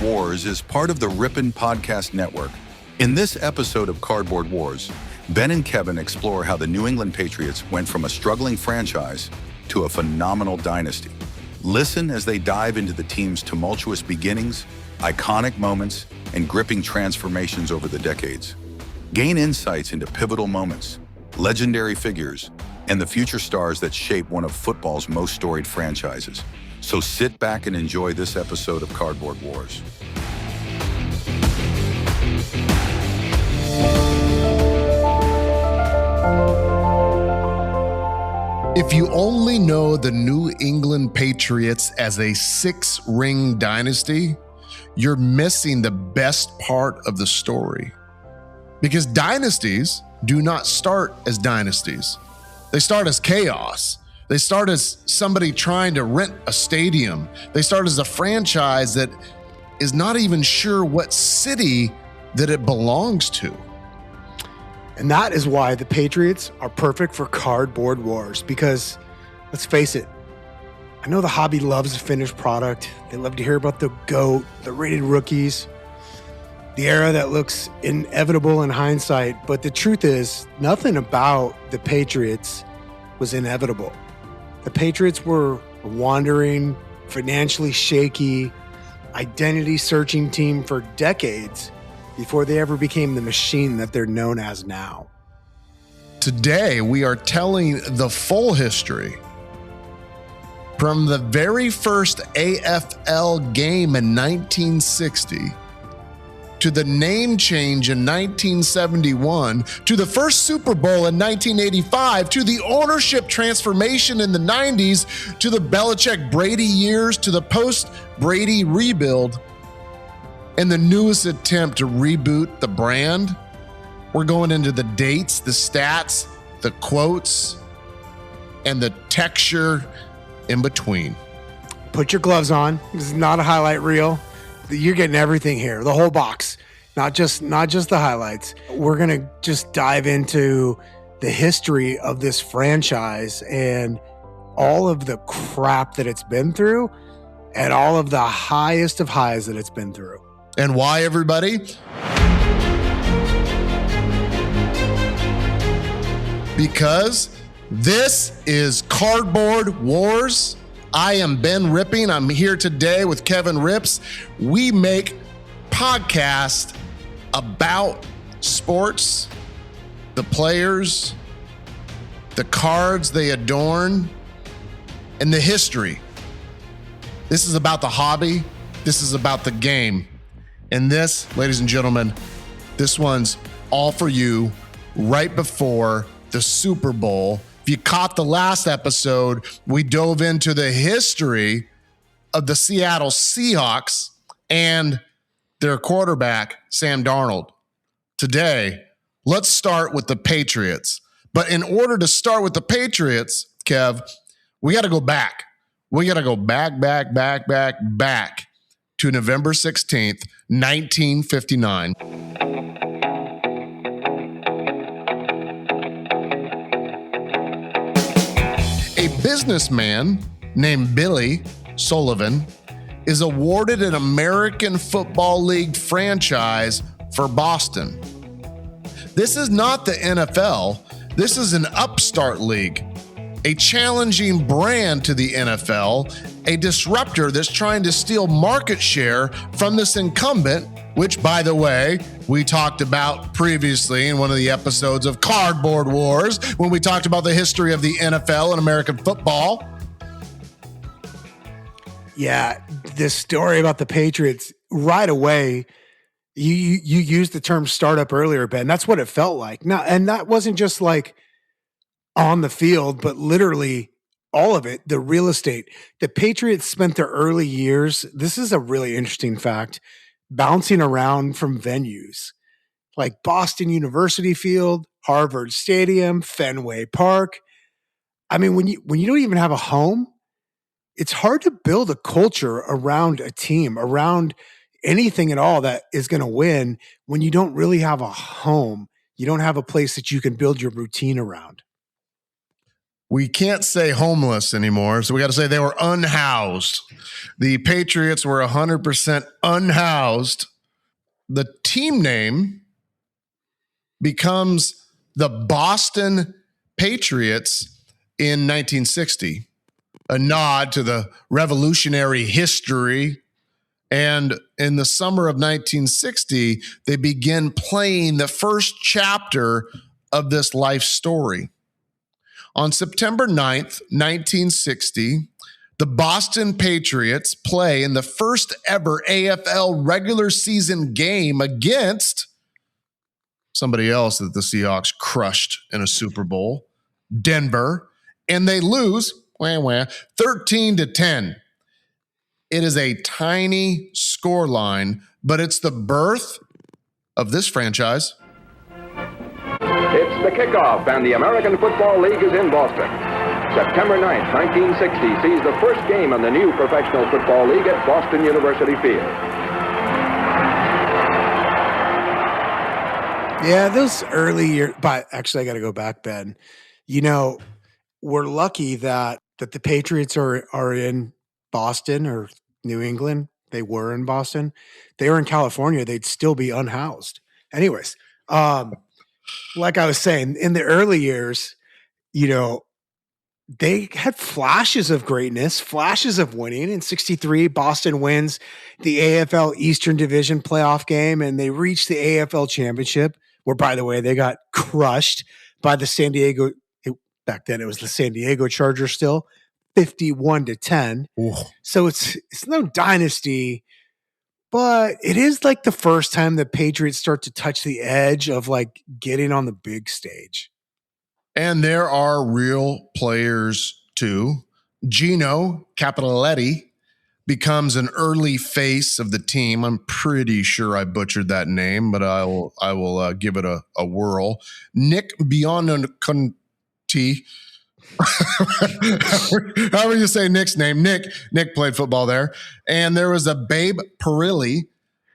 Wars is part of the Rippin podcast network. In this episode of Cardboard Wars, Ben and Kevin explore how the New England Patriots went from a struggling franchise to a phenomenal dynasty. Listen as they dive into the team's tumultuous beginnings, iconic moments, and gripping transformations over the decades. Gain insights into pivotal moments, legendary figures, and the future stars that shape one of football's most storied franchises. So sit back and enjoy this episode of Cardboard Wars. If you only know the New England Patriots as a 6-ring dynasty, you're missing the best part of the story. Because dynasties do not start as dynasties. They start as chaos. They start as somebody trying to rent a stadium. They start as a franchise that is not even sure what city that it belongs to. And that is why the Patriots are perfect for Cardboard Wars, because let's face it, I know the hobby loves a finished product. They love to hear about the GOAT, the rated rookies, the era that looks inevitable in hindsight. But the truth is, nothing about the Patriots was inevitable. The Patriots were a wandering, financially shaky, identity-searching team for decades before they ever became the machine that they're known as now. Today, we are telling the full history from the very first AFL game in 1960 to the name change in 1971, to the first Super Bowl in 1985, to the ownership transformation in the 90s, to the Belichick Brady years, to the post-Brady rebuild, and the newest attempt to reboot the brand. We're going into the dates, the stats, the quotes, and the texture in between. Put your gloves on. This is not a highlight reel. You're getting everything here, the whole box, not just the highlights. We're going to just dive into the history of this franchise and all of the crap that it's been through and all of the highest of highs that it's been through. And why, everybody? Because this is Cardboard Wars. I am Ben Rippin. I'm here today with Kevin Rips. We make podcasts about sports, the players, the cards they adorn, and the history. This is about the hobby. This is about the game. And this, ladies and gentlemen, this one's all for you right before the Super Bowl. If you caught the last episode, we dove into the history of the Seattle Seahawks and their quarterback, Sam Darnold. Today, let's start with the Patriots. But in order to start with the Patriots, Kev, we got to go back. We got to go back to November 16th, 1959. A businessman named Billy Sullivan is awarded an American Football League franchise for Boston. This is not the NFL. This is an upstart league, a challenging brand to the NFL, a disruptor that's trying to steal market share from this incumbent, which, by the way, we talked about previously in one of the episodes of Cardboard Wars when we talked about the history of the NFL and American football. Yeah, this story about the Patriots, right away, you used the term startup earlier, Ben. That's what it felt like. Now, and that wasn't just like on the field, but literally all of it, the real estate. The Patriots spent their early years, this is a really interesting fact, bouncing around from venues like Boston University Field, Harvard Stadium, Fenway Park. I mean, when you don't even have a home, it's hard to build a culture around a team, around anything at all that is going to win when you don't really have a home. You don't have a place that you can build your routine around. We can't say homeless anymore, so we got to say they were unhoused. The Patriots were 100% unhoused. The team name becomes the Boston Patriots in 1960, a nod to the revolutionary history. And in the summer of 1960, they begin playing the first chapter of this life story. On September 9th, 1960, the Boston Patriots play in the first ever AFL regular season game against somebody else that the Seahawks crushed in a Super Bowl, Denver, and they lose 13-10. It is a tiny scoreline, but it's the birth of this franchise. It's the kickoff, and the American Football League is in Boston. September 9th, 1960 sees the first game in the new Professional Football League at Boston University Field. Yeah, those early years, but actually I got to go back, Ben. You know, we're lucky that the Patriots are in Boston or New England. They were in Boston. They were in California, they'd still be unhoused. Anyways, like I was saying, in the early years, you know, they had flashes of greatness, flashes of winning. In 63, Boston wins the AFL Eastern Division playoff game, and they reached the AFL Championship, where, by the way, they got crushed by the San Diego, back then it was the San Diego Chargers still, 51-10. Ooh. So it's no dynasty, but it is like the first time the Patriots start to touch the edge of like getting on the big stage. And there are real players too. Gino Cappelletti becomes an early face of the team. I'm pretty sure I butchered that name, but I will give it a whirl. Nick Bionconti. However you say Nick's name. Nick played football there. And there was a Babe Perilli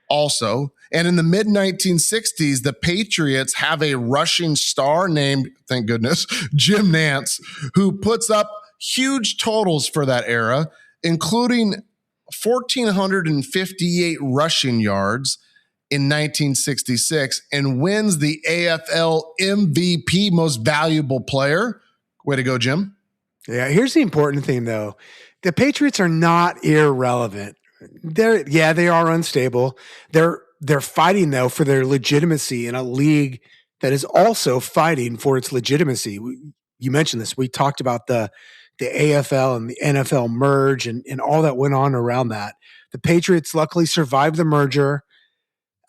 also. And in the mid-1960s, the Patriots have a rushing star named, thank goodness, Jim Nance, who puts up huge totals for that era, including 1,458 rushing yards in 1966 and wins the AFL MVP, most valuable player. Way to go, Jim. Yeah, here's the important thing, though. The Patriots are not irrelevant. They are unstable. They're fighting, though, for their legitimacy in a league that is also fighting for its legitimacy. You mentioned this. We talked about the AFL and the NFL merge and all that went on around that. The Patriots luckily survived the merger.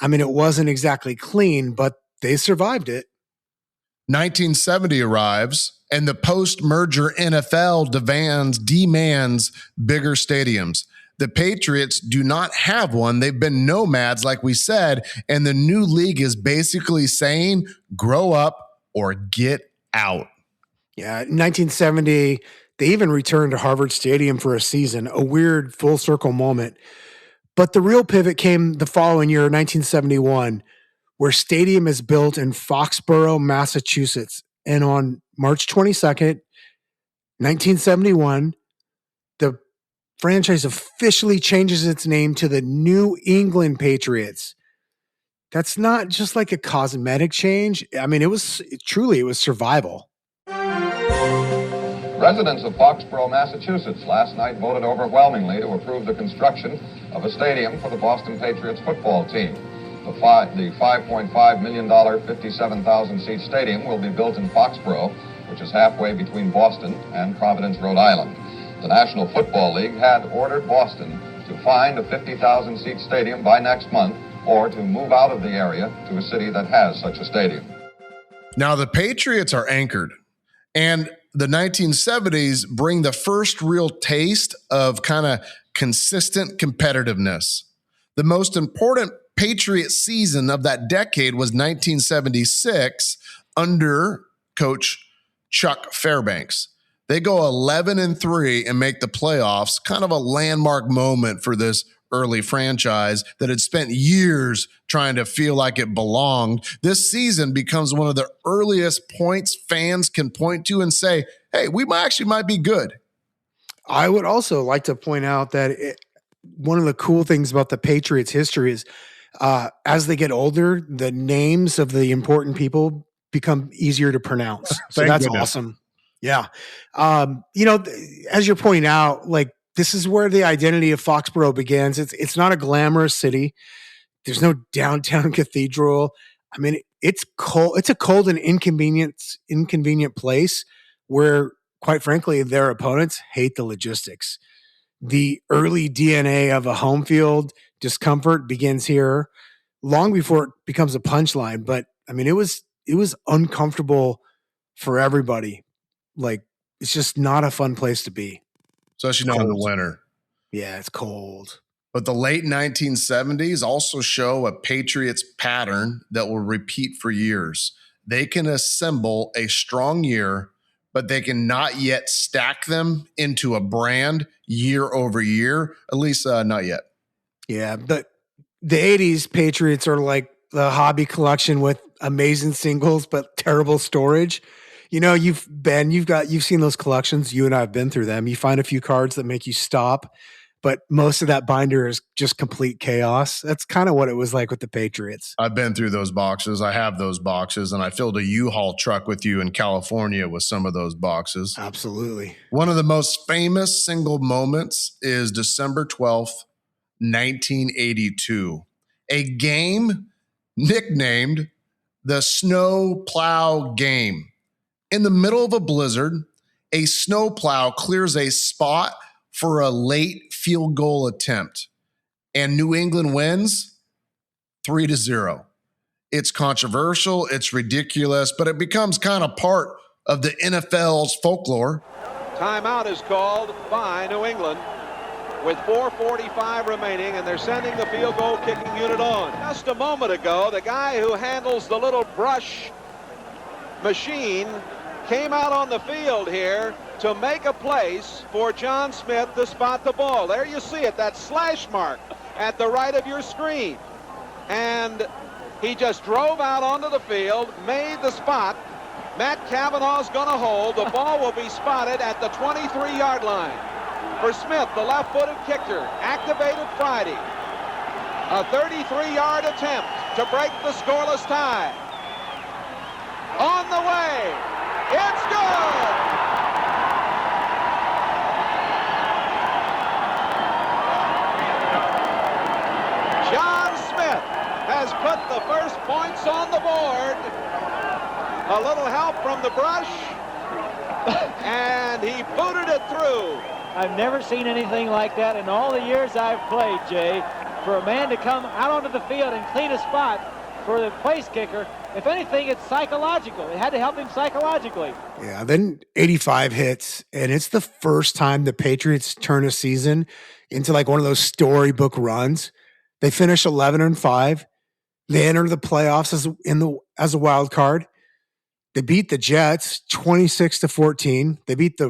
I mean, it wasn't exactly clean, but they survived it. 1970 arrives, and the post-merger NFL demands bigger stadiums. The Patriots do not have one. They've been nomads, like we said, and the new league is basically saying, grow up or get out. Yeah, 1970, they even returned to Harvard Stadium for a season, a weird full circle moment. But the real pivot came the following year, 1971, where stadium is built in Foxborough, Massachusetts. And on March 22nd, 1971, the franchise officially changes its name to the New England Patriots. That's not just like a cosmetic change. I mean, it was survival. Residents of Foxborough, Massachusetts, last night voted overwhelmingly to approve the construction of a stadium for the Boston Patriots football team. The $5.5 million, 57,000-seat stadium will be built in Foxborough, which is halfway between Boston and Providence, Rhode Island. The National Football League had ordered Boston to find a 50,000-seat stadium by next month or to move out of the area to a city that has such a stadium. Now, the Patriots are anchored, and the 1970s bring the first real taste of kind of consistent competitiveness. The most important Patriot season of that decade was 1976 under coach Chuck Fairbanks. They go 11-3 and make the playoffs, kind of a landmark moment for this early franchise that had spent years trying to feel like it belonged. This season becomes one of the earliest points fans can point to and say, hey, we might be good. I would also like to point out that one of the cool things about the Patriots' history is as they get older, the names of the important people become easier to pronounce. So Thank that's goodness. awesome. Yeah. As you're pointing out, like this is where the identity of Foxborough begins. It's not a glamorous city. There's no downtown cathedral. I mean, it's cold. It's a cold and inconvenient place where, quite frankly, their opponents hate the logistics. The early DNA of a home field discomfort begins here long before it becomes a punchline. But I mean, it was uncomfortable for everybody. Like, it's just not a fun place to be. Especially not in the winter. Yeah, it's cold. But the late 1970s also show a Patriots pattern that will repeat for years. They can assemble a strong year, but they can not yet stack them into a brand year over year, at least not yet. Yeah, but the 80s Patriots are like the hobby collection with amazing singles but terrible storage. You know, you've seen those collections. You and I have been through them. You find a few cards that make you stop, but most of that binder is just complete chaos. That's kind of what it was like with the Patriots. I've been through those boxes. I have those boxes, and I filled a U-Haul truck with you in California with some of those boxes. Absolutely. One of the most famous single moments is December 12th, 1982. A game nicknamed the Snow Plow Game. In the middle of a blizzard, a snowplow clears a spot for a late field goal attempt, and New England wins 3-0. It's controversial, it's ridiculous, but it becomes kind of part of the NFL's folklore. Timeout is called by New England with 4:45 remaining, and they're sending the field goal kicking unit on. Just a moment ago, the guy who handles the little brush machine came out on the field here to make a place for John Smith to spot the ball. There you see it, that slash mark at the right of your screen. And he just drove out onto the field, made the spot. Matt Cavanaugh's going to hold. The ball will be spotted at the 23-yard line. For Smith, the left-footed kicker, activated Friday. A 33-yard attempt to break the scoreless tie. On the way. It's good! John Smith has put the first points on the board. A little help from the brush, and he booted it through. I've never seen anything like that in all the years I've played, Jay. For a man to come out onto the field and clean a spot for the place kicker, if anything, it's psychological. It had to help him psychologically. Yeah, then 85 hits, and it's the first time the Patriots turn a season into like one of those storybook runs. They finish 11-5. They enter the playoffs as a wild card. They beat the Jets 26-14. They beat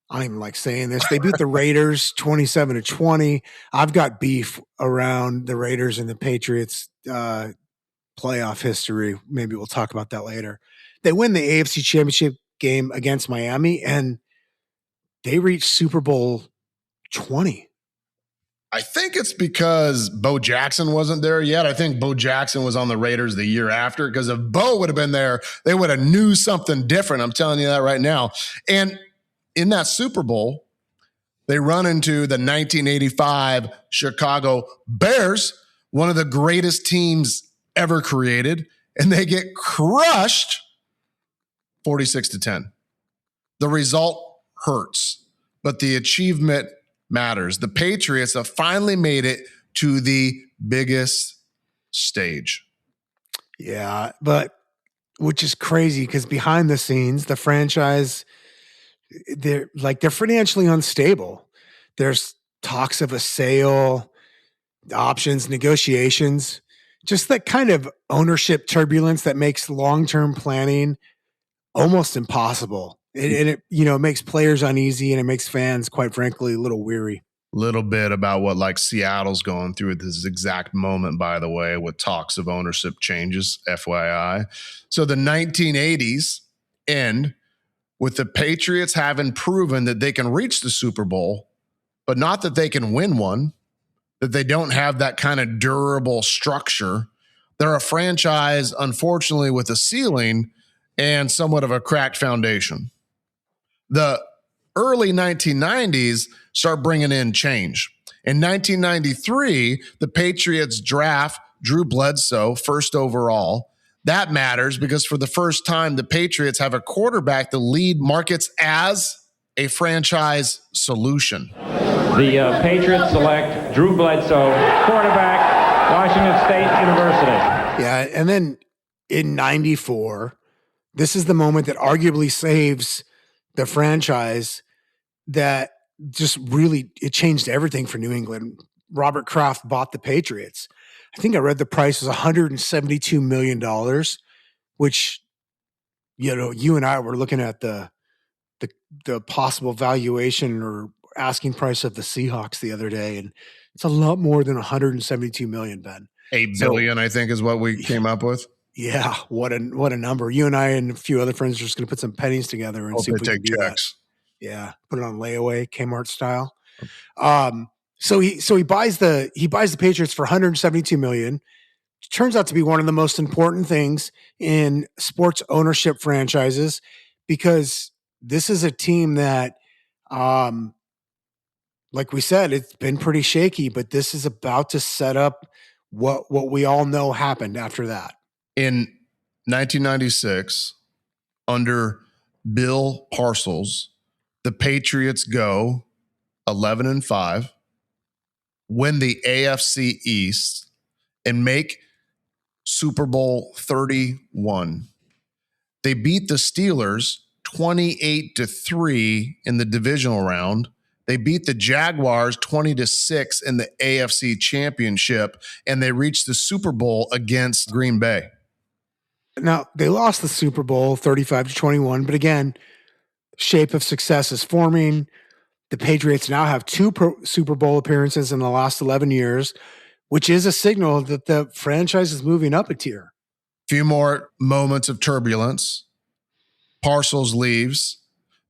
I don't even like saying this. They beat the Raiders 27-20. I've got beef around the Raiders and the Patriots playoff history. Maybe we'll talk about that later. They win the AFC Championship game against Miami, and they reach Super Bowl 20. I think it's because Bo Jackson wasn't there yet. I think Bo Jackson was on the Raiders the year after, because if Bo would have been there, they would have knew something different. I'm telling you that right now. And in that Super Bowl, they run into the 1985 Chicago Bears, one of the greatest teams ever created, and they get crushed 46-10. The result hurts, but the achievement matters. The Patriots have finally made it to the biggest stage. Yeah, but which is crazy because behind the scenes, the franchise, they're financially unstable. There's talks of a sale, options, negotiations, just that kind of ownership turbulence that makes long-term planning almost impossible. It makes players uneasy, and it makes fans, quite frankly, a little weary. Little bit about what like Seattle's going through at this exact moment, by the way, with talks of ownership changes, FYI. So the 1980s end with the Patriots having proven that they can reach the Super Bowl, but not that they can win one, that they don't have that kind of durable structure. They're a franchise, unfortunately, with a ceiling and somewhat of a cracked foundation. The early 1990s start bringing in change. In 1993, the Patriots draft Drew Bledsoe first overall. That matters because for the first time, the Patriots have a quarterback the lead markets as a franchise solution. The Patriots select Drew Bledsoe, quarterback, Washington State University. Yeah, and then in 94, this is the moment that arguably saves the franchise, that just really, it changed everything for New England. Robert Kraft bought the Patriots. I think I read the price was $172 million, which, you know, you and I were looking at the possible valuation or asking price of the Seahawks the other day, and it's a lot more than 172 million, Ben. 8 billion, I think, is what we came up with. Yeah, what a number. You and I and a few other friends are just going to put some pennies together and see if we can do checks. that. Yeah, put it on layaway, Kmart style. So he buys the Patriots for 172 million. Turns out to be one of the most important things in sports ownership franchises, because this is a team that, like we said, it's been pretty shaky, but this is about to set up what we all know happened after that. In 1996, under Bill Parcells, the Patriots go 11-5, win the AFC East, and make Super Bowl 31. They beat the Steelers 28-3 in the divisional round. They beat the Jaguars 20-6 in the AFC Championship, and they reached the Super Bowl against Green Bay. Now, they lost the Super Bowl 35-21, but again, shape of success is forming. The Patriots now have 2 Super Bowl appearances in the last 11 years, which is a signal that the franchise is moving up a tier. Few more moments of turbulence. Parcells leaves.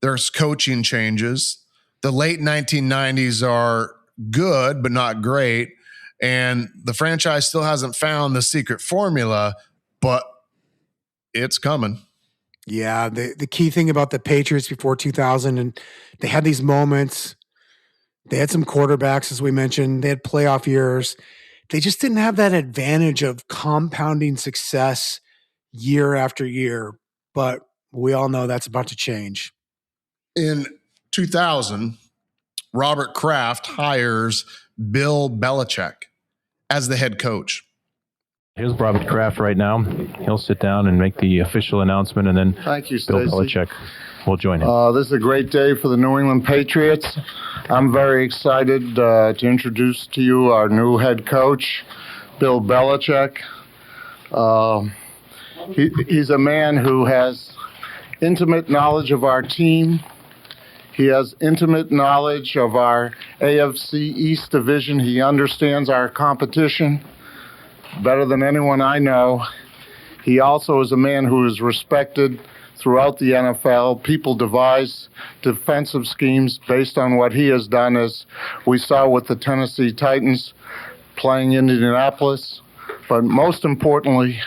There's coaching changes. The late 1990s are good, but not great. And the franchise still hasn't found the secret formula, but it's coming. Yeah, the key thing about the Patriots before 2000, and they had these moments. They had some quarterbacks, as we mentioned. They had playoff years. They just didn't have that advantage of compounding success year after year. But we all know that's about to change. In 2000, Robert Kraft hires Bill Belichick as the head coach. Here's Robert Kraft right now. He'll sit down and make the official announcement, and then Thank you, Bill Stacey. Belichick will join him. This is a great day for the New England Patriots. I'm very excited to introduce to you our new head coach, Bill Belichick. He's a man who has intimate knowledge of our team. He has intimate knowledge of our AFC East division. He understands our competition better than anyone I know. He also is a man who is respected throughout the NFL. People devise defensive schemes based on what he has done, as we saw with the Tennessee Titans playing in Indianapolis. But most importantly,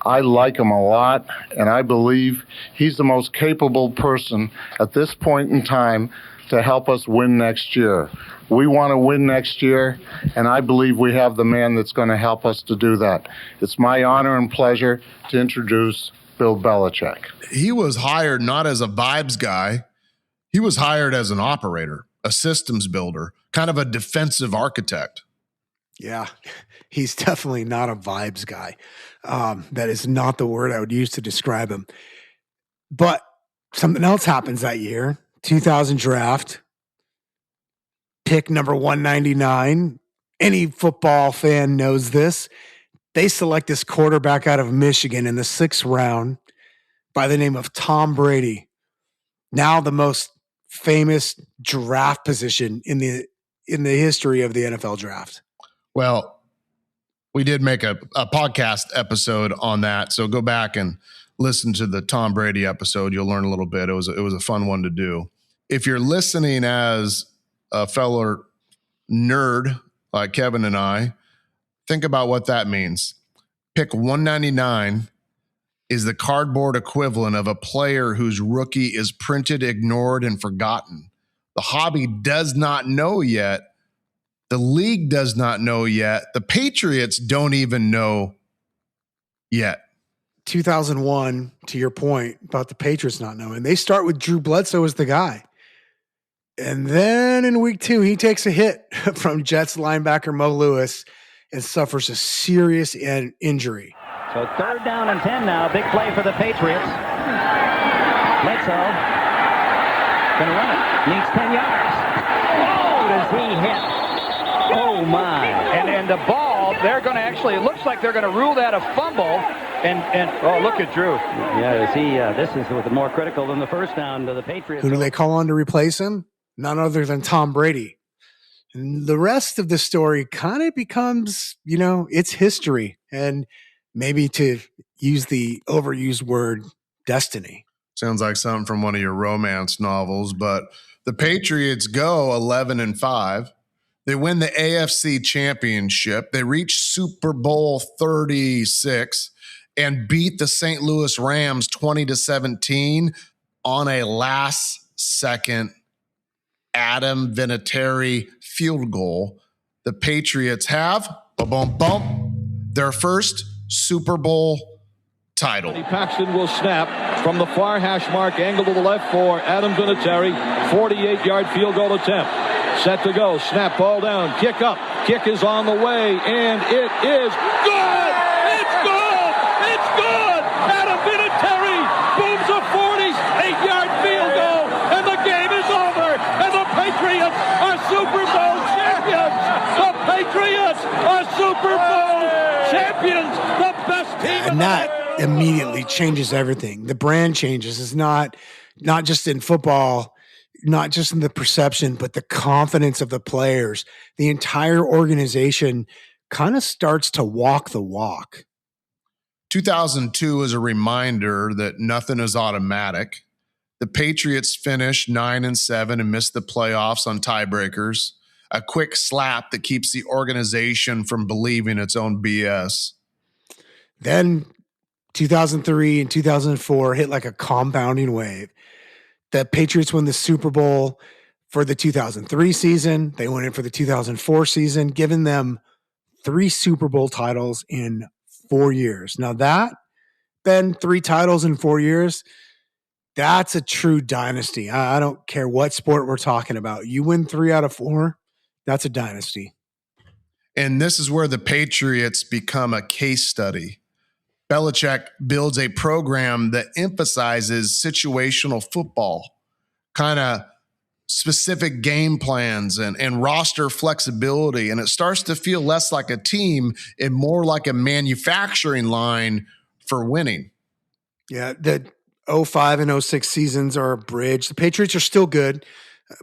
I like him a lot, and I believe he's the most capable person at this point in time to help us win next year. We want to win next year, and I believe we have the man that's going to help us to do that. It's my honor and pleasure to introduce Bill Belichick. He was hired not as a vibes guy. He was hired as an operator, a systems builder, kind of a defensive architect. Yeah, he's definitely not a vibes guy. That is not the word I would use to describe him. But something else happens that year. 2000 draft, pick number 199. Any football fan knows this. They select this quarterback out of Michigan in the 6th round by the name of Tom Brady. Now the most famous draft position in the history of the NFL draft. Well, we did make a podcast episode on that, so go back and listen to the Tom Brady episode. You'll learn a little bit. It was a fun one to do. If you're listening as a fellow nerd like Kevin and I, think about what that means. Pick 199 is the cardboard equivalent of a player whose rookie is printed, ignored, and forgotten. The hobby does not know yet. The league does not know yet. The Patriots don't even know yet. 2001, to your point about the Patriots not knowing, they start with Drew Bledsoe as the guy. And then in week 2, he takes a hit from Jets linebacker Mo Lewis and suffers a serious injury. So 3rd down and 10 now. Big play for the Patriots. Bledsoe gonna run it. Needs 10 yards. Oh, does he hit? Oh, my. And the ball, they're going to actually, it looks like they're going to rule that a fumble. And oh, look at Drew. Yeah, this is more critical than the first down to the Patriots. Who do they call on to replace him? None other than Tom Brady. And the rest of the story kind of becomes, it's history. And maybe to use the overused word, destiny. Sounds like something from one of your romance novels, but the Patriots go 11-5. They win the AFC Championship. They reach Super Bowl 36 and beat the St. Louis Rams 20-17 on a last-second Adam Vinatieri field goal. The Patriots have their first Super Bowl title. Paxton will snap from the far hash mark, angle to the left for Adam Vinatieri. 48-yard field goal attempt. Set to go. Snap, ball down. Kick up. Kick is on the way, and it is good! It's good! It's good! Adam Vinatieri booms a 48-yard field goal, and the game is over, and the Patriots are Super Bowl champions! The Patriots are Super Bowl champions! The best team and that immediately changes everything. The brand changes. It's not just in football, not just in the perception, but the confidence of the players. The entire organization kind of starts to walk the walk. 2002 is a reminder that nothing is automatic. The Patriots finished 9-7 and missed the playoffs on tiebreakers. A quick slap that keeps the organization from believing its own BS. Then 2003 and 2004 hit like a compounding wave. The Patriots won the Super Bowl for the 2003 season. They went in for the 2004 season, giving them 3 Super Bowl titles in 4 years. Now that, Ben, 3 titles in 4 years, that's a true dynasty. I don't care what sport we're talking about. You win 3 out of 4, that's a dynasty. And this is where the Patriots become a case study. Belichick builds a program that emphasizes situational football, kind of specific game plans and roster flexibility. And it starts to feel less like a team and more like a manufacturing line for winning. Yeah, the 05 and 06 seasons are a bridge. The Patriots are still good,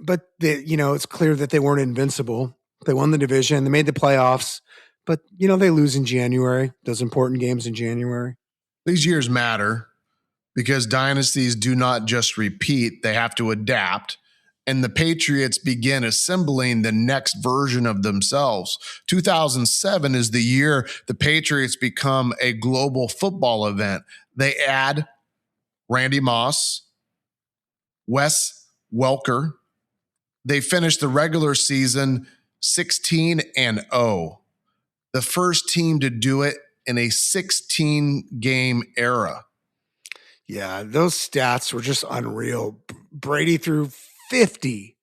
but it's clear that they weren't invincible. They won the division. They made the playoffs. But, they lose in January, those important games in January. These years matter because dynasties do not just repeat, they have to adapt. And the Patriots begin assembling the next version of themselves. 2007 is the year the Patriots become a global football event. They add Randy Moss, Wes Welker. They finish the regular season 16-0. The first team to do it in a 16-game era. Yeah, those stats were just unreal. Brady threw 50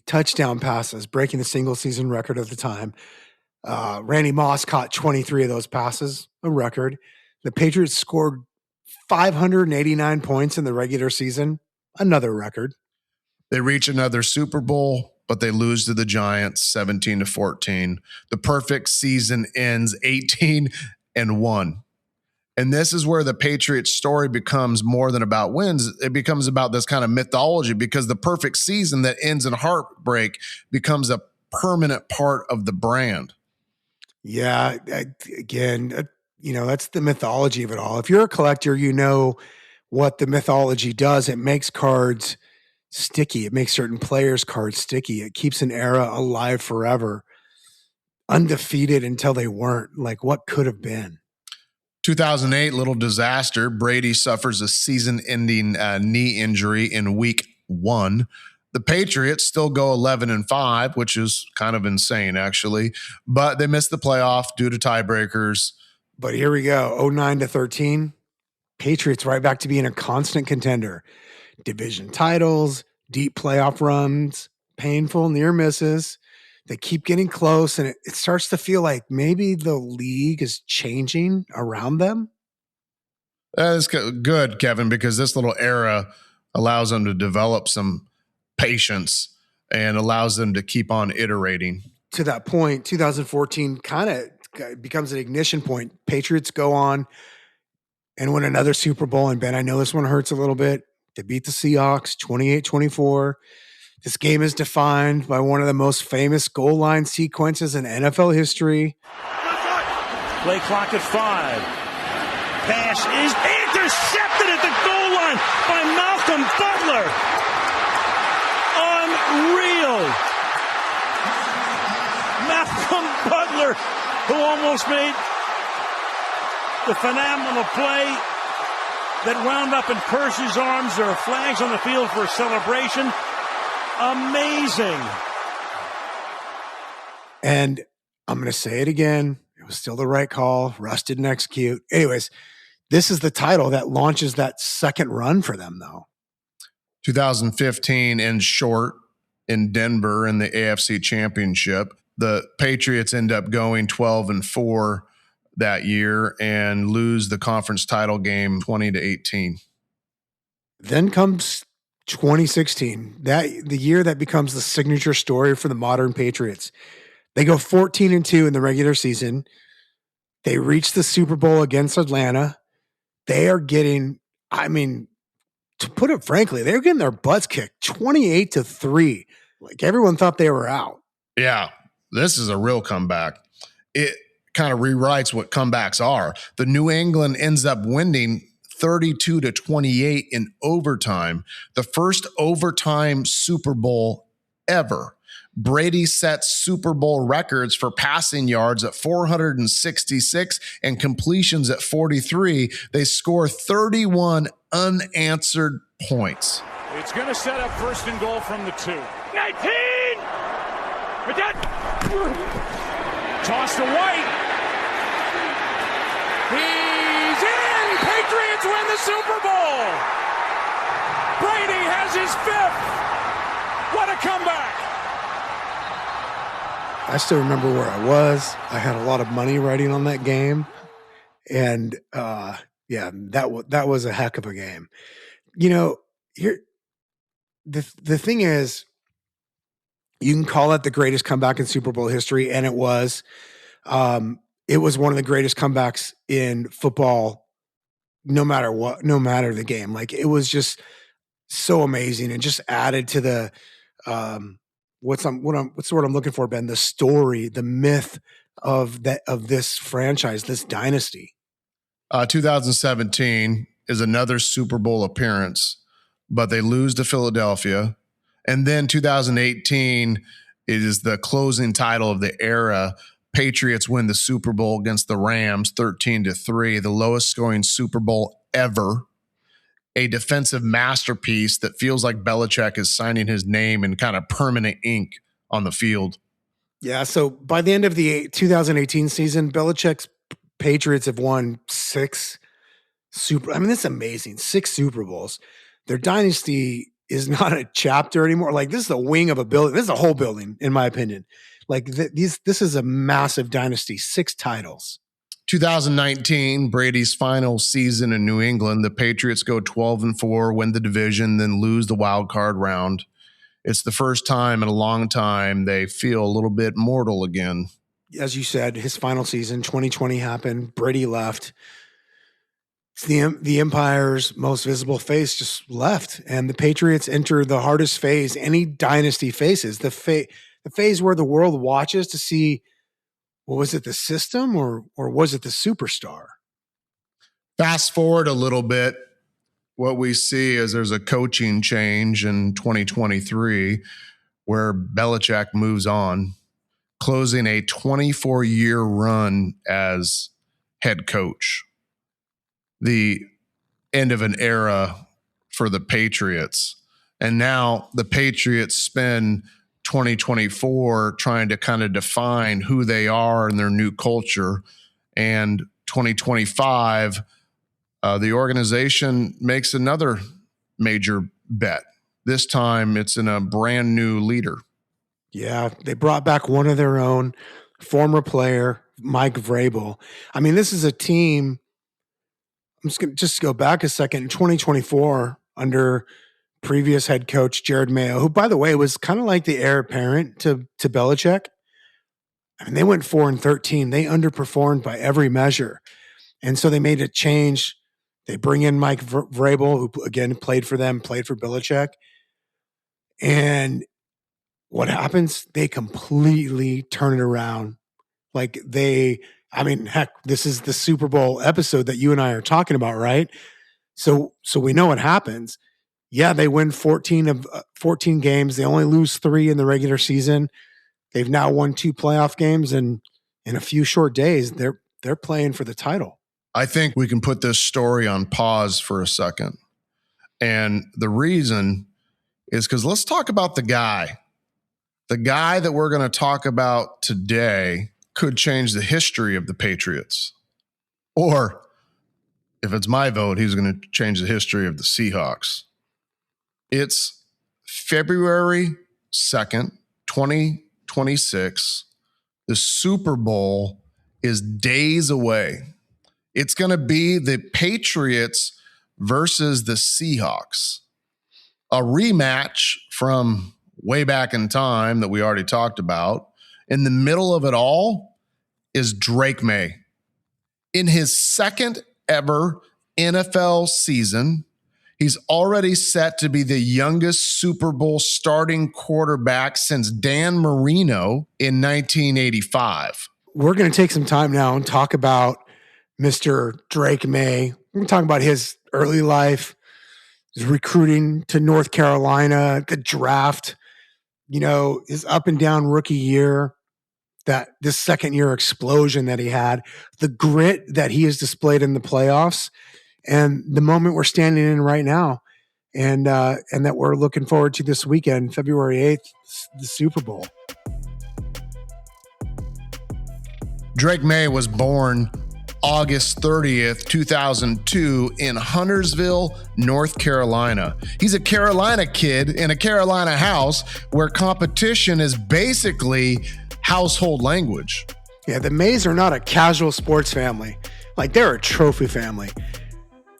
touchdown passes, breaking the single-season record of the time. Randy Moss caught 23 of those passes, a record. The Patriots scored 589 points in the regular season, another record. They reach another Super Bowl, but they lose to the Giants 17-14. The perfect season ends 18-1. And this is where the Patriots story becomes more than about wins. It becomes about this kind of mythology because the perfect season that ends in heartbreak becomes a permanent part of the brand. Yeah, again, that's the mythology of it all. If you're a collector, you know what the mythology does. It makes cards sticky. It makes certain players' cards sticky. It keeps an era alive forever, undefeated until they weren't. Like, what could have been? 2008, little disaster. Brady suffers a season-ending knee injury in week 1. The Patriots still go 11-5, which is kind of insane, actually. But they missed the playoff due to tiebreakers. But here we go, 09-13. Patriots right back to being a constant contender. Division titles, deep playoff runs, painful near misses. They keep getting close, and it starts to feel like maybe the league is changing around them. That is good, Kevin, because this little era allows them to develop some patience and allows them to keep on iterating. To that point, 2014 kind of becomes an ignition point. Patriots go on and win another Super Bowl. And Ben, I know this one hurts a little bit. They beat the Seahawks 28-24. This game is defined by one of the most famous goal line sequences in NFL history. Play clock at 5. Pass is intercepted at the goal line by Malcolm Butler. Unreal. Malcolm Butler, who almost made the phenomenal play that wound up in Percy's arms. There are flags on the field for a celebration. Amazing. And I'm going to say it again. It was still the right call. Russ didn't execute. Anyways, this is the title that launches that second run for them, though. 2015 ends short in Denver in the AFC Championship. The Patriots end up going 12-4 that year and lose the conference title game 20-18. Then comes 2016, the year that becomes the signature story for the modern Patriots. They go 14-2 in the regular season. They reach the Super Bowl against Atlanta. They are getting, to put it frankly, they're getting their butts kicked 28-3. Like, everyone thought they were out. Yeah, this is a real comeback. It kind of rewrites what comebacks are. The New England ends up winning 32-28 in overtime, the first overtime Super Bowl ever. Brady sets Super Bowl records for passing yards at 466 and completions at 43. They score 31 unanswered points. It's going to set up first and goal from the 2. 19! Toss to White. He's in! Patriots win the Super Bowl! Brady has his 5th! What a comeback! I still remember where I was. I had a lot of money riding on that game. And that was a heck of a game. Here, the thing is, you can call it the greatest comeback in Super Bowl history, and it was. It was one of the greatest comebacks in football, no matter the game. Like, it was just so amazing and just added to the what's the word I'm looking for, Ben? The story, the myth of this franchise, this dynasty. 2017 is another Super Bowl appearance, but they lose to Philadelphia. And then 2018 is the closing title of the era. Patriots win the Super Bowl against the Rams 13-3, the lowest scoring Super Bowl ever. A defensive masterpiece that feels like Belichick is signing his name in kind of permanent ink on the field. Yeah, so by the end of the 2018 season, Belichick's Patriots have won 6 this is amazing. 6 Super Bowls. Their dynasty is not a chapter anymore. Like, this is a wing of a building. This is a whole building, in my opinion. Like, this is a massive dynasty. 6 titles. 2019, Brady's final season in New England. The Patriots go 12-4, win the division, then lose the wild card round. It's the first time in a long time they feel a little bit mortal again. As you said, his final season, 2020 happened. Brady left. The Empire's most visible face just left, and the Patriots enter the hardest phase any dynasty faces. The phase where the world watches to see Well, was it the system or was it the superstar? Fast forward a little bit, what we see is there's a coaching change in 2023 where Belichick moves on, closing a 24-year run as head coach. The end of an era for the Patriots. And now the Patriots spend 2024 trying to kind of define who they are and their new culture. And 2025, the organization makes another major bet. This time it's in a brand new leader. Yeah, they brought back one of their own, former player, Mike Vrabel. I mean, this is a team. I'm just going to go back a second. In 2024, under previous head coach Jared Mayo, who, by the way, was kind of like the heir apparent to Belichick. I mean, they went 4-13. They underperformed by every measure. And so they made a change. They bring in Mike Vrabel, who, again, played for them, played for Belichick. And what happens? They completely turn it around. Like heck, this is the Super Bowl episode that you and I are talking about, right? So we know what happens. Yeah, they win 14 of 14 games. They only lose 3 in the regular season. They've now won 2 playoff games, and in a few short days, they're playing for the title. I think we can put this story on pause for a second. And the reason is because let's talk about the guy. The guy that we're going to talk about today could change the history of the Patriots. Or if it's my vote, he's going to change the history of the Seahawks. It's February 2nd, 2026. The Super Bowl is days away. It's going to be the Patriots versus the Seahawks. A rematch from way back in time that we already talked about. In the middle of it all is Drake May. In his second ever NFL season, he's already set to be the youngest Super Bowl starting quarterback since Dan Marino in 1985. We're going to take some time now and talk about Mr. Drake May. We're going to talk about his early life, his recruiting to North Carolina, the draft, his up and down rookie year, that this second year explosion that he had, the grit that he has displayed in the playoffs, and the moment we're standing in right now, and that we're looking forward to this weekend, February 8th, the Super Bowl. Drake May was born August 30th, 2002 in Huntersville, North Carolina. He's a Carolina kid in a Carolina house where competition is basically household language. Yeah, the Mays are not a casual sports family. Like, they're a trophy family.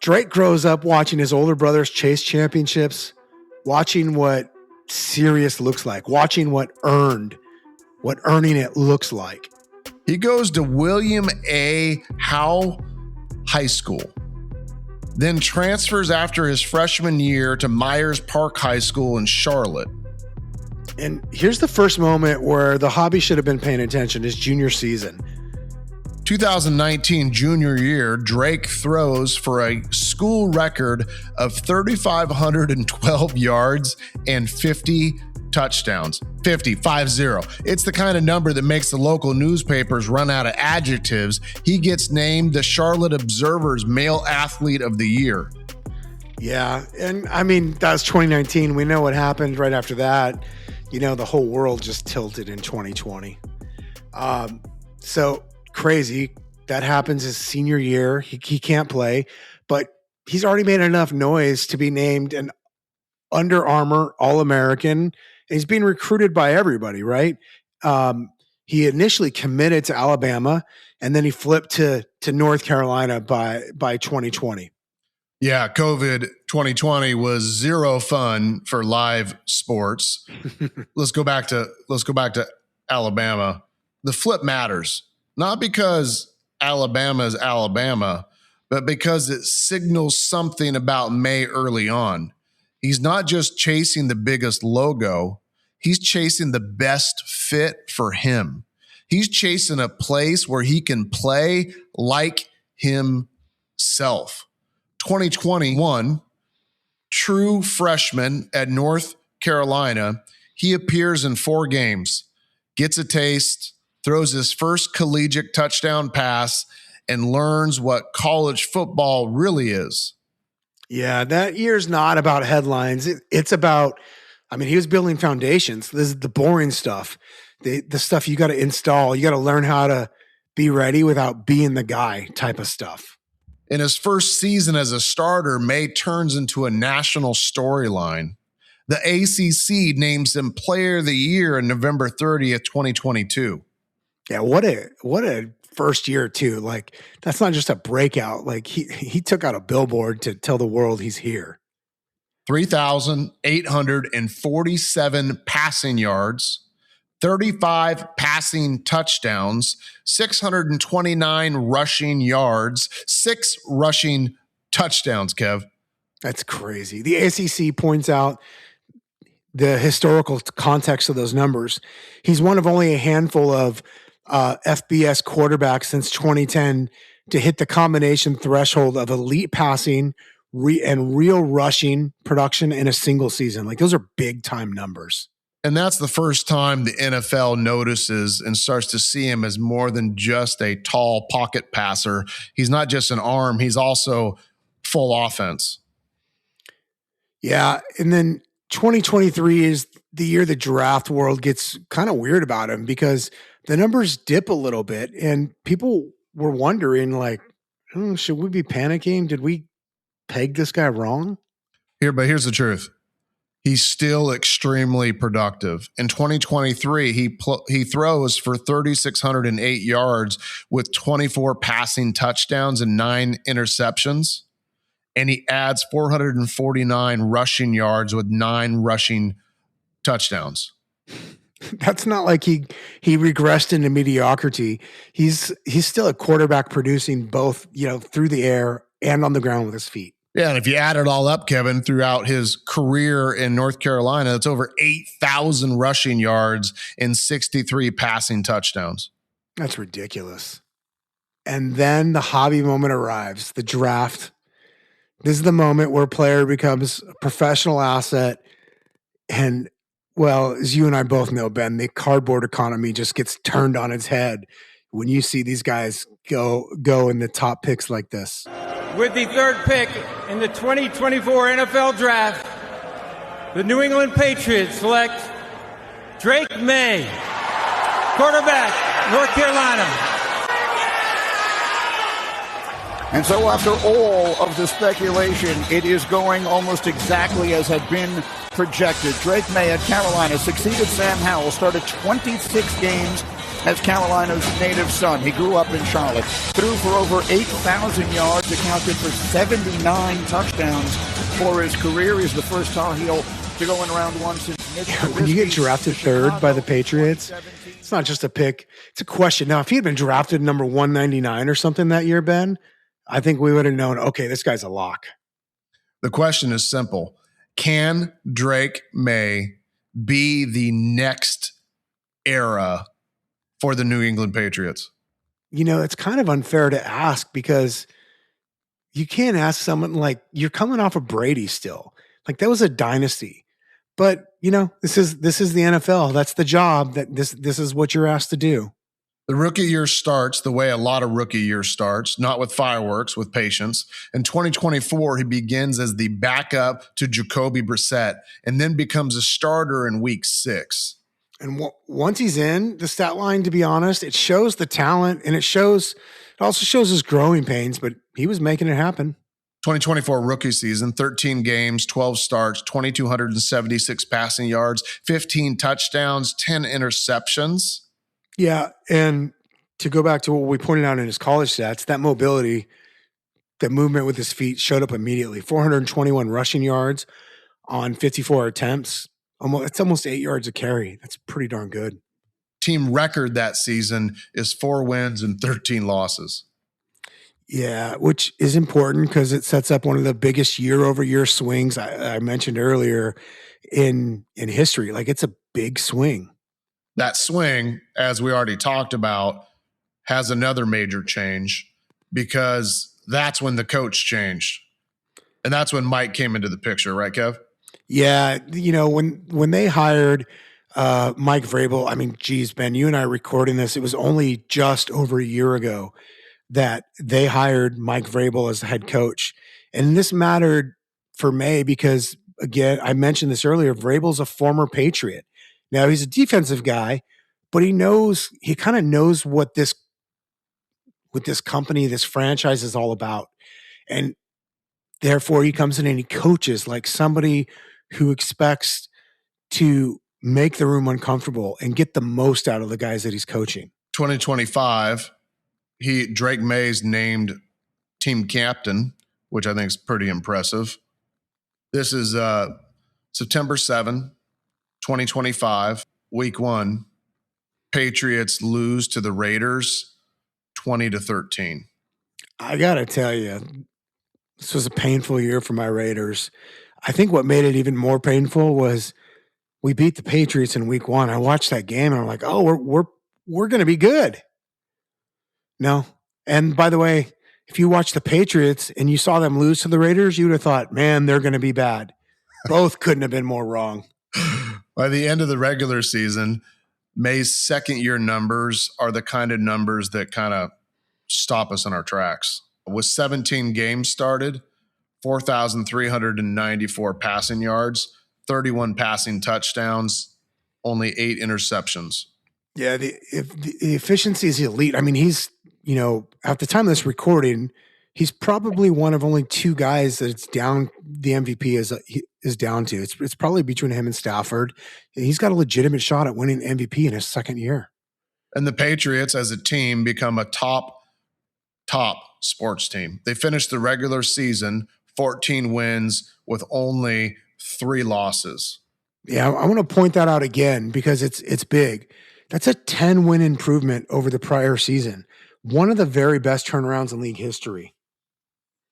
Drake grows up watching his older brothers chase championships, watching what serious looks like, watching what earning it looks like. He goes to William A. Howe High School, then transfers after his freshman year to Myers Park High School in Charlotte. And here's the first moment where the hobby should have been paying attention, his junior season. 2019 junior year, Drake throws for a school record of 3,512 yards and 50 touchdowns. 50. It's the kind of number that makes the local newspapers run out of adjectives. He gets named the Charlotte Observer's Male Athlete of the Year. Yeah, and I mean, that was 2019. We know what happened right after that. The whole world just tilted in 2020. So crazy. That happens his senior year. He can't play, but he's already made enough noise to be named an Under Armour All-American. And he's being recruited by everybody, right? He initially committed to Alabama, and then he flipped to North Carolina by 2020. Yeah, COVID 2020 was zero fun for live sports. Let's go back to Alabama. The flip matters, not because Alabama is Alabama, but because it signals something about May early on. He's not just chasing the biggest logo, he's chasing the best fit for him. He's chasing a place where he can play like himself. 2021, true freshman at North Carolina. He appears in 4 games, gets a taste, throws his first collegiate touchdown pass, and learns what college football really is. Yeah, that year's not about headlines. It's about, I mean, he was building foundations. This is the boring stuff, the stuff you got to install. You got to learn how to be ready without being the guy type of stuff. In his first season as a starter, May turns into a national storyline. The ACC names him Player of the Year on November 30th, 2022. Yeah, what a first year too. Like, that's not just a breakout. Like, he took out a billboard to tell the world he's here. 3,847 passing yards, 35 passing touchdowns, 629 rushing yards, 6 rushing touchdowns, Kev. That's crazy. The ACC points out the historical context of those numbers. He's one of only a handful of FBS quarterbacks since 2010 to hit the combination threshold of elite passing and real rushing production in a single season. Like, those are big time numbers. And that's the first time the NFL notices and starts to see him as more than just a tall pocket passer. He's not just an arm, he's also full offense. Yeah. And then 2023 is the year the draft world gets kind of weird about him because the numbers dip a little bit and people were wondering, like, should we be panicking? Did we peg this guy wrong? But here's the truth. He's still extremely productive. In 2023, he throws for 3,608 yards with 24 passing touchdowns and 9 interceptions. And he adds 449 rushing yards with 9 rushing touchdowns. That's not like he regressed into mediocrity. He's still a quarterback producing both, through the air and on the ground with his feet. Yeah, and if you add it all up, Kevin, throughout his career in North Carolina, it's over 8,000 rushing yards and 63 passing touchdowns. That's ridiculous. And then the hobby moment arrives, the draft. This is the moment where a player becomes a professional asset. And, well, as you and I both know, Ben, the cardboard economy just gets turned on its head when you see these guys go in the top picks like this. With the 3rd pick in the 2024 NFL Draft, the New England Patriots select Drake May, quarterback, North Carolina. And so after all of the speculation, it is going almost exactly as had been projected. Drake May at Carolina succeeded Sam Howell, started 26 games as Carolina's native son. He grew up in Charlotte, threw for over 8,000 yards, accounted for 79 touchdowns for his career. He's the first Tar Heel to go in round 1 since Mitch Trubisky. When you get drafted 3rd by the Patriots, it's not just a pick, it's a question. Now, if he had been drafted number 199 or something that year, Ben, I think we would have known, okay, this guy's a lock. The question is simple. Can Drake May be the next era for the New England Patriots? It's kind of unfair to ask because you can't ask someone like, you're coming off of Brady still. Like, that was a dynasty. But, this is the NFL. That's the job. That this is what you're asked to do. The rookie year starts the way a lot of rookie years starts, not with fireworks, with patience. In 2024, he begins as the backup to Jacoby Brissett and then becomes a starter in week 6. And once he's in the stat line, to be honest, it shows the talent and it also shows his growing pains, but he was making it happen. 2024 rookie season, 13 games, 12 starts, 2,276 passing yards, 15 touchdowns, 10 interceptions. Yeah, and to go back to what we pointed out in his college stats, that mobility, that movement with his feet showed up immediately. 421 rushing yards on 54 attempts. It's almost 8 yards a carry. That's pretty darn good. Team record that season is 4 wins and 13 losses. Yeah, which is important because it sets up one of the biggest year-over-year swings I mentioned earlier in history. Like, it's a big swing. That swing, as we already talked about, has another major change because that's when the coach changed. And that's when Mike came into the picture, right, Kev? Yeah, when they hired Mike Vrabel, I mean, geez, Ben, you and I are recording this. It was only just over a year ago that they hired Mike Vrabel as the head coach. And this mattered for May because, again, I mentioned this earlier, Vrabel's a former Patriot. Now, he's a defensive guy, but he kind of knows what this company, this franchise is all about. And therefore, he comes in and he coaches like somebody who expects to make the room uncomfortable and get the most out of the guys that he's coaching. 2025, Drake May's named team captain, which I think is pretty impressive. This is September 7, 2025, week 1. Patriots lose to the Raiders 20-13. I got to tell you, this was a painful year for my Raiders. I think what made it even more painful was we beat the Patriots in week 1. I watched that game and I'm like, oh, we're going to be good. No. And by the way, if you watch the Patriots and you saw them lose to the Raiders, you would have thought, man, they're going to be bad. Both couldn't have been more wrong. By the end of the regular season, May's second-year numbers are the kind of numbers that kind of stop us in our tracks. With 17 games started, 4,394 passing yards, 31 passing touchdowns, only 8 interceptions. Yeah, the efficiency is elite. I mean, he's, at the time of this recording, he's probably one of only 2 guys that it's down, the MVP is down to. It's probably between him and Stafford. He's got a legitimate shot at winning MVP in his second year. And the Patriots as a team become a top sports team. They finished the regular season 14 wins with only 3 losses. Yeah, I want to point that out again because it's big. That's a 10-win improvement over the prior season. One of the very best turnarounds in league history.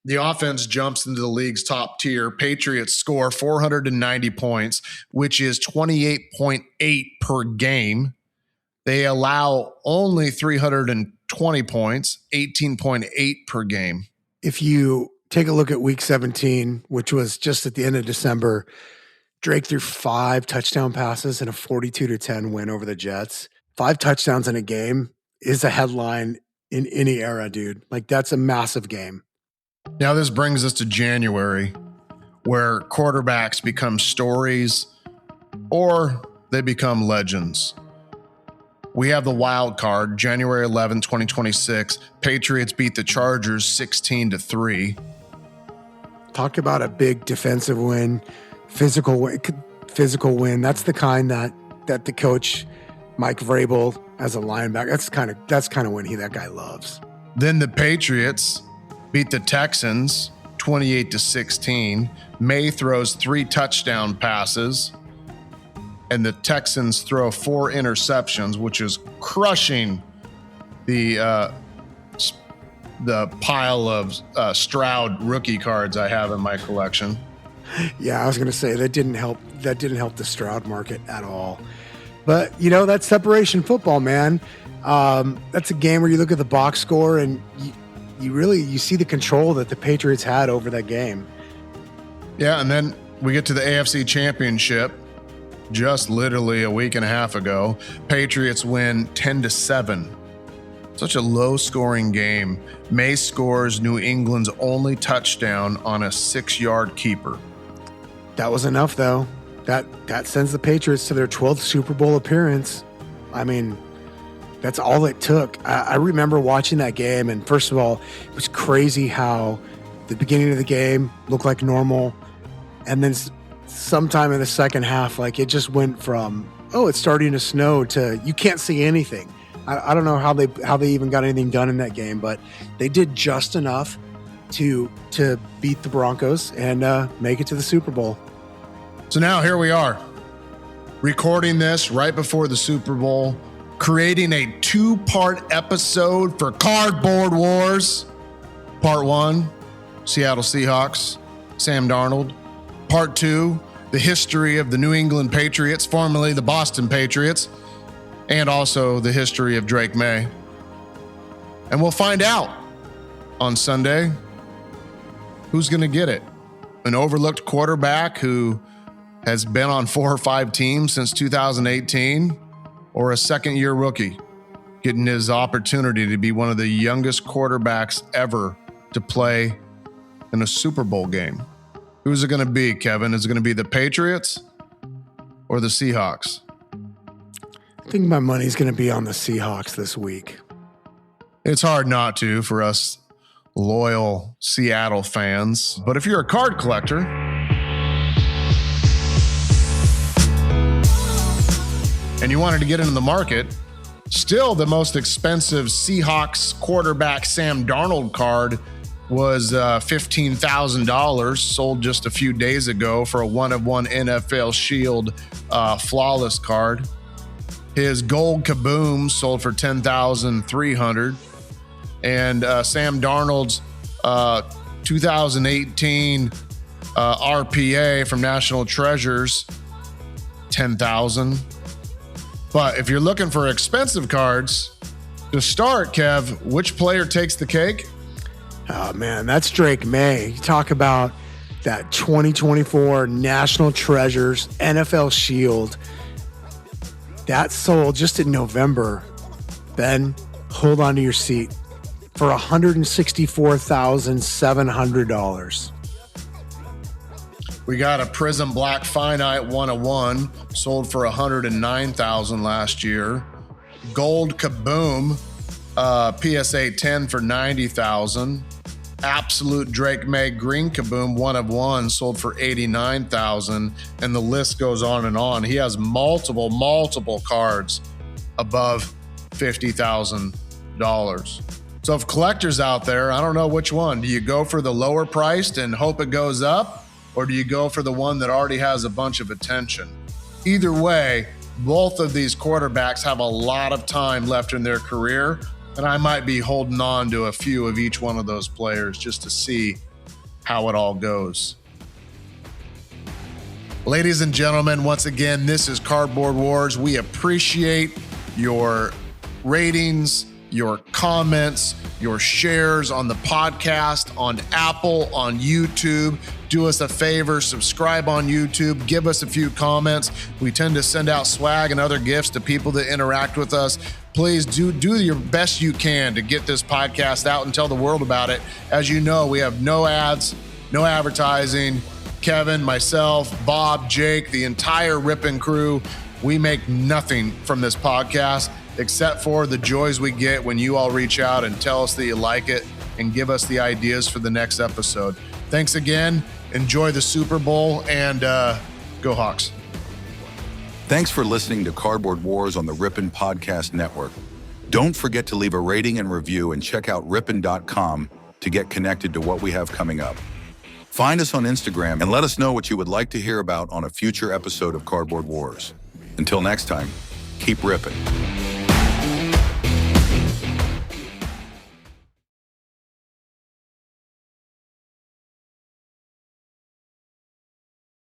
The offense jumps into the league's top tier. Patriots score 490 points, which is 28.8 per game. They allow only 320 points, 18.8 per game. If you take a look at week 17, which was just at the end of December, Drake threw 5 touchdown passes in a 42-10 win over the Jets. 5 touchdowns in a game is a headline in any era, dude. Like, that's a massive game. Now this brings us to January, where quarterbacks become stories or they become legends. We have the wild card, January 11, 2026. Patriots beat the Chargers 16-3. Talk about a big defensive win, physical win. That's the kind that the coach Mike Vrabel as a linebacker. That's kind of when that guy loves. Then the Patriots beat the Texans 28-16. May throws 3 touchdown passes, and the Texans throw 4 interceptions, which is crushing the pile of Stroud rookie cards I have in my collection. Yeah, I was going to say that didn't help the Stroud market at all. But that's separation football, man. That's a game where you look at the box score and you see the control that the Patriots had over that game. Yeah, and then we get to the AFC Championship just literally a week and a half ago. Patriots win 10-7. Such a low-scoring game. May scores New England's only touchdown on a 6-yard keeper. That was enough, though. That sends the Patriots to their 12th Super Bowl appearance. I mean, that's all it took. I remember watching that game, and first of all, it was crazy how the beginning of the game looked like normal, and then sometime in the second half, like it just went from, oh, it's starting to snow to you can't see anything. I don't know how they even got anything done in that game, but they did just enough to beat the Broncos and make it to the Super Bowl. So now here we are, recording this right before the Super Bowl, creating a 2-part episode for Cardboard Wars. Part 1, Seattle Seahawks, Sam Darnold. Part 2, the history of the New England Patriots, formerly the Boston Patriots. and also the history of Drake May. And we'll find out on Sunday who's going to get it. An overlooked quarterback who has been on 4 or 5 teams since 2018, or a second-year rookie getting his opportunity to be one of the youngest quarterbacks ever to play in a Super Bowl game. Who's it going to be, Kevin? Is it going to be the Patriots or the Seahawks? I think my money's going to be on the Seahawks this week. It's hard not to for us loyal Seattle fans. But if you're a card collector and you wanted to get into the market, still the most expensive Seahawks quarterback Sam Darnold card was $15,000, sold just a few days ago for a 1-of-1 NFL Shield flawless card. His gold kaboom sold for $10,300. And Sam Darnold's 2018 RPA from National Treasures, $10,000. But if you're looking for expensive cards to start, Kev, which player takes the cake? Oh, man, that's Drake May. You talk about that 2024 National Treasures NFL Shield. That sold just in November. Ben, hold on to your seat. For $164,700. We got a Prism Black Finite 1-of-1, sold for $109,000 last year. Gold Kaboom PSA 10 for $90,000. Absolute Drake May Green Kaboom 1-of-1 sold for $89,000, and the list goes on and on. He has multiple cards above $50,000. So if collectors out there, I don't know which one. Do you go for the lower priced and hope it goes up? Or do you go for the one that already has a bunch of attention? Either way, both of these quarterbacks have a lot of time left in their career, and I might be holding on to a few of each one of those players just to see how it all goes. Ladies and gentlemen, once again, this is Cardboard Wars. We appreciate your ratings, your comments, your shares on the podcast, on Apple, on YouTube. Do us a favor, subscribe on YouTube, give us a few comments. We tend to send out swag and other gifts to people that interact with us. Please do your best you can to get this podcast out and tell the world about it. As you know, we have no ads, no advertising. Kevin, myself, Bob, Jake, the entire Rippin crew, we make nothing from this podcast except for the joys we get when you all reach out and tell us that you like it and give us the ideas for the next episode. Thanks again. Enjoy the Super Bowl, and go Hawks. Thanks for listening to Cardboard Wars on the Rippin Podcast Network. Don't forget to leave a rating and review, and check out rippin.com to get connected to what we have coming up. Find us on Instagram and let us know what you would like to hear about on a future episode of Cardboard Wars. Until next time, keep rippin'.